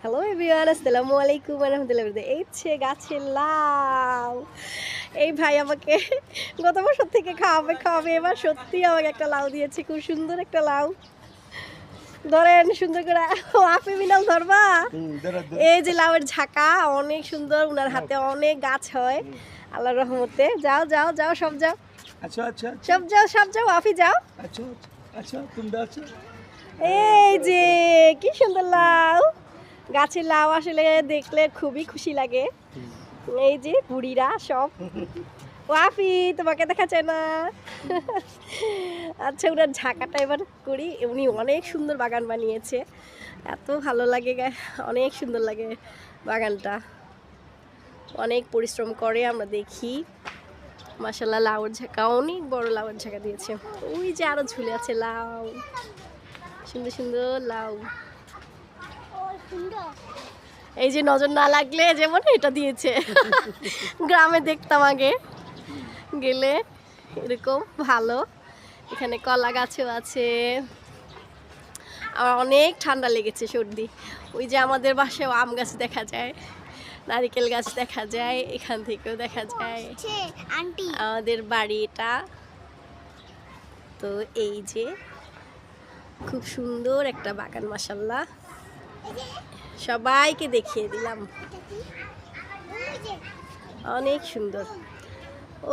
Hello everyone, আসসালামু আলাইকুম ওয়া রাহমাতুল্লাহি ওয়া বারাকাতুহু। এই যে গাছের লাউ, এই ভাই আমাকে গত বছর থেকে খাওয়াবে এবার সত্যি আমাকে একটা লাউ দিয়েছে, খুব সুন্দর একটা লাউ। ধরেন সুন্দর করে। ও আপনি মিনাল ধরবা। এই যে লাউয়ের ঝাঁকা অনেক সুন্দর, উনার হাতে অনেক গাছ হয় আল্লাহর রহমতে। যাও যাও যাও, সব যাও। अच्छा अच्छा সব যাও সব যাও, আফি যাও। अच्छा अच्छा तुम अच्छा এই যে কি সুন্দর লাউ, গাছের লাউ আসলে দেখলে খুবই খুশি লাগে। এই যে বুড়িরা সব। ওয়াফি তোমাকে দেখা যায় না। আচ্ছা, ওনার ঝাঁকাটা এবার করি। উনি অনেক সুন্দর বাগান বানিয়েছে, এত ভালো লাগে, অনেক সুন্দর লাগে বাগানটা। অনেক পরিশ্রম করে, আমরা দেখি। মাশাল্লাহ, লাউর ঝাঁকা অনেক বড় লাউর ঝাঁকা দিয়েছে। ওই যে আরো ঝুলে আছে লাউ, সুন্দর সুন্দর লাউ। এই যে নজর না লাগলে যেমন এটা দিয়েছে। গ্রামে দেখতাম আগে গেলে এরকম ভালো। এখানে কলা গাছও আছে। আমার অনেক ঠান্ডা লেগেছে, সর্দি। ওই যে আমাদের বাসায় আম গাছ দেখা যায়, নারিকেল গাছ দেখা যায়, এখান থেকেও দেখা যায় আমাদের বাড়ি এটা। তো এই যে খুব সুন্দর একটা বাগান, মাশাল্লাহ। সবাইকে দেখিয়ে দিলাম, অনেক সুন্দর।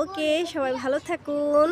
ওকে, সবাই ভালো থাকুন।